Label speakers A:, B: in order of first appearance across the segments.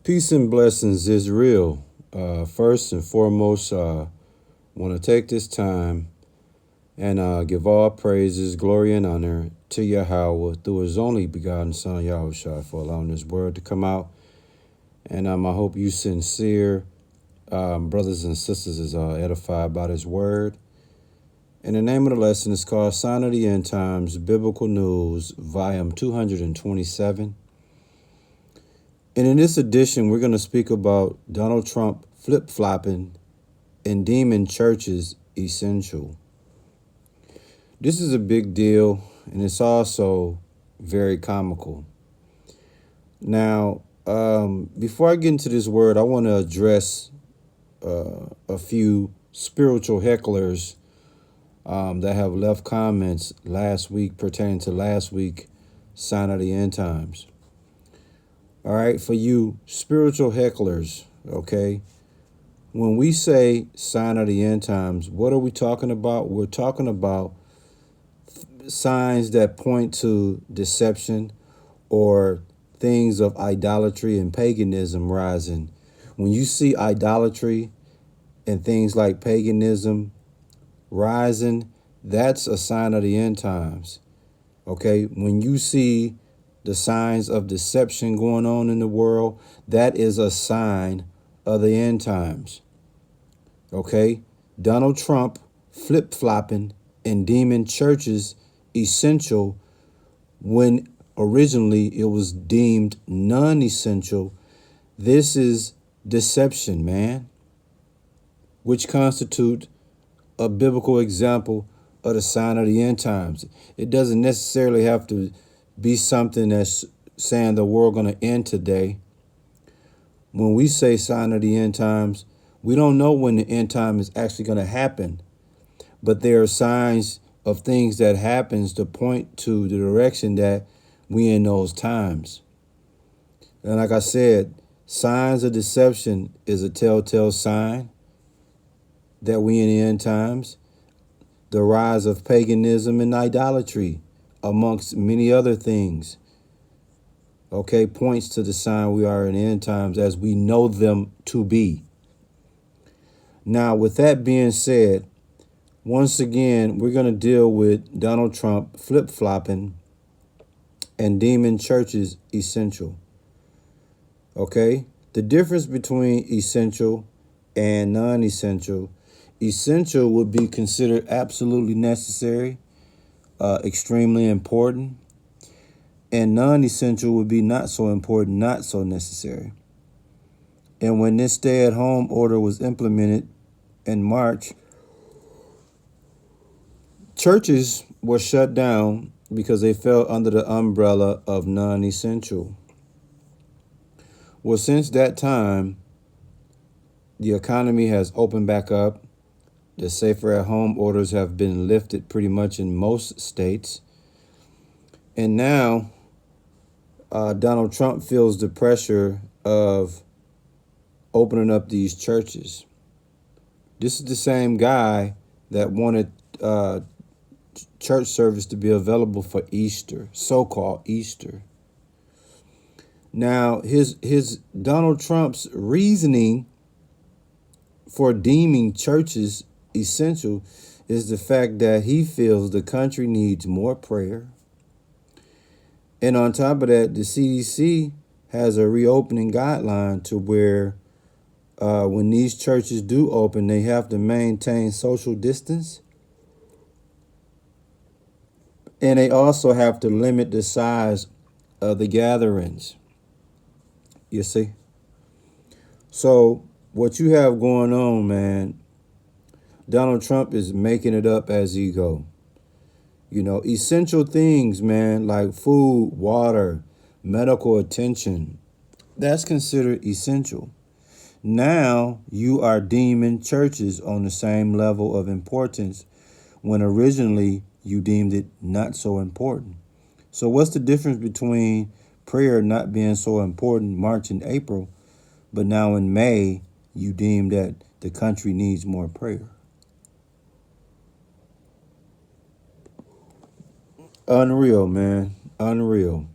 A: Peace and blessings is real. First and foremost, want to take this time and give all praises, glory, and honor to Yahweh through His only begotten Son, Yahushua, for allowing this word to come out. And I hope you sincere brothers and sisters is edified by this word. And the name of the lesson is called Sign of the End Times, Biblical News, Volume 227. And in this edition, we're going to speak about Donald Trump flip-flopping and deeming churches essential. This is a big deal, and it's also very comical. Now, before I get into this word, I want to address a few spiritual hecklers that have left comments last week pertaining to last week, Sign of the End Times. All right, for you spiritual hecklers, okay? When we say sign of the end times, what are we talking about? We're talking about signs that point to deception or things of idolatry and paganism rising. When you see idolatry and things like paganism rising, that's a sign of the end times, okay? When you see the signs of deception going on in the world, that is a sign of the end times. Okay? Donald Trump flip-flopping and deeming churches essential when originally it was deemed non-essential. This is deception, man, which constitute a biblical example of the sign of the end times. It doesn't necessarily have to be something that's saying the world going to end today. When we say sign of the end times, we don't know when the end time is actually going to happen, but there are signs of things that happens to point to the direction that we in those times. And like I said, signs of deception is a telltale sign that we in the end times. The rise of paganism and idolatry, amongst many other things, okay, points to the sign we are in the end times as we know them to be. Now, with that being said, once again, we're going to deal with Donald Trump flip-flopping and deeming churches essential. Okay? The difference between essential and non-essential. Essential would be considered absolutely necessary, extremely important, and non-essential would be not so important, not so necessary. And when this stay-at-home order was implemented in March, churches were shut down because they fell under the umbrella of non-essential. Well, since that time, the economy has opened back up. The safer-at-home orders have been lifted pretty much in most states. And now Donald Trump feels the pressure of opening up these churches. This is the same guy that wanted church service to be available for Easter, so-called Easter. Now, his Donald Trump's reasoning for deeming churches essential is the fact that he feels the country needs more prayer. And on top of that, the CDC has a reopening guideline to where when these churches do open, they have to maintain social distance. And they also have to limit the size of the gatherings. You see? So what you have going on, man, Donald Trump is making it up as he go. You know, essential things, man, like food, water, medical attention, that's considered essential. Now you are deeming churches on the same level of importance when originally you deemed it not so important. So what's the difference between prayer not being so important March and April, but now in May you deem that the country needs more prayer? Unreal, man. Unreal.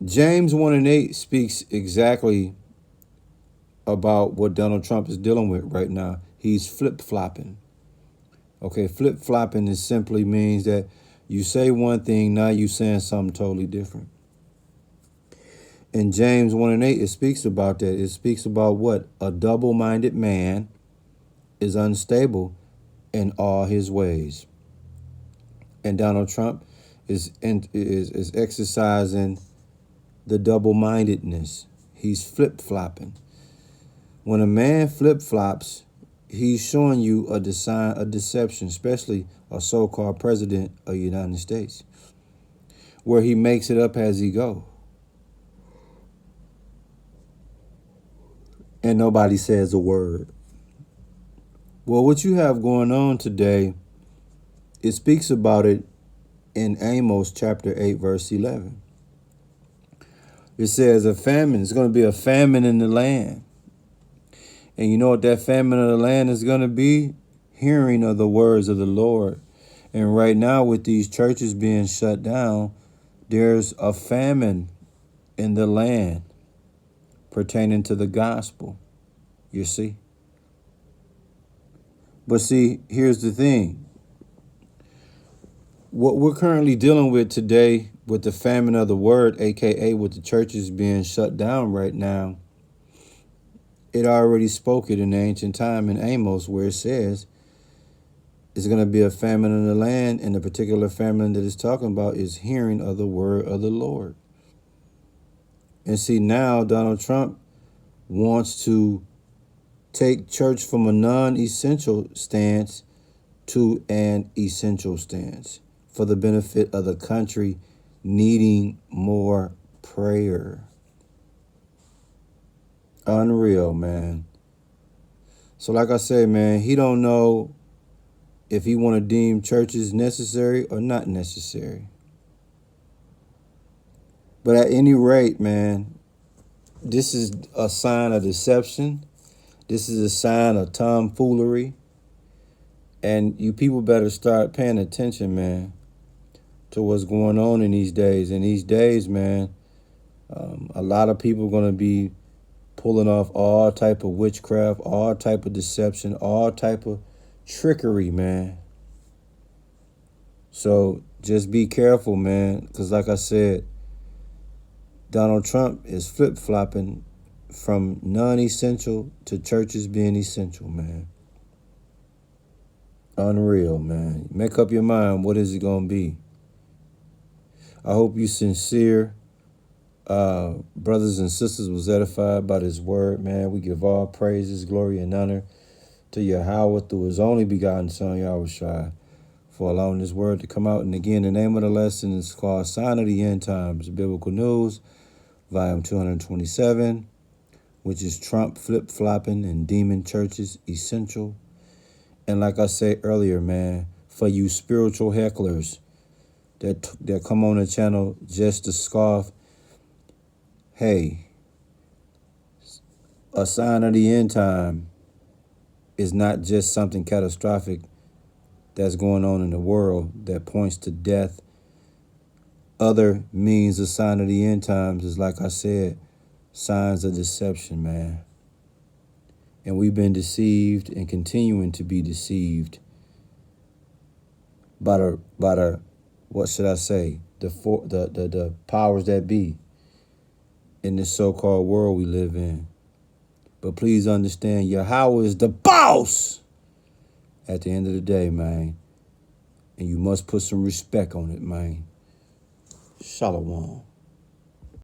A: James 1 and 8 speaks exactly about what Donald Trump is dealing with right now. He's flip-flopping. Okay, flip-flopping is simply means that you say one thing, now you saying something totally different. In James 1 and 8, it speaks about that. It speaks about what? A double-minded man is unstable in all his ways. And Donald Trump is exercising the double-mindedness. He's flip-flopping. When a man flip-flops, he's showing you a deception, especially a so-called president of the United States, where he makes it up as he go. And nobody says a word. Well, what you have going on today, it speaks about it in Amos chapter 8, verse 11. It says a famine, it's going to be a famine in the land. And you know what that famine of the land is going to be? Hearing of the words of the Lord. And right now, with these churches being shut down, there's a famine in the land pertaining to the gospel, you see. But see, here's the thing. What we're currently dealing with today with the famine of the word, aka with the churches being shut down right now, it already spoke it in the ancient time in Amos, where it says it's going to be a famine in the land, and the particular famine that it's talking about is hearing of the word of the Lord. And see, now Donald Trump wants to take church from a non-essential stance to an essential stance for the benefit of the country needing more prayer. Unreal, man. So like I say, man, he don't know if he want to deem churches necessary or not necessary. But at any rate, man, this is a sign of deception. This is a sign of tomfoolery. And you people better start paying attention, man, to what's going on in these days. In these days, man, a lot of people are going to be pulling off all type of witchcraft, all type of deception, all type of trickery, man. So just be careful, man, because like I said, Donald Trump is flip-flopping from non-essential to churches being essential, man. Unreal, man. Make up your mind, what is it going to be? I hope you sincere brothers and sisters was edified by this word, man. We give all praises, glory, and honor to Yahweh through his only begotten son, Yahushua, for allowing this word to come out. And again, the name of the lesson is called Sign of the End Times, Biblical News, volume 227, which is Trump flip-flopping and demon churches essential. And like I said earlier, man, for you spiritual hecklers that come on the channel just to scoff, hey, a sign of the end time is not just something catastrophic that's going on in the world that points to death. Other means a sign of the end times is, like I said, signs of deception, man. And we've been deceived and continuing to be deceived by the what should I say, the powers that be in this so-called world we live in. But please understand, Yahweh is the boss at the end of the day, man. And you must put some respect on it, man. Shalom.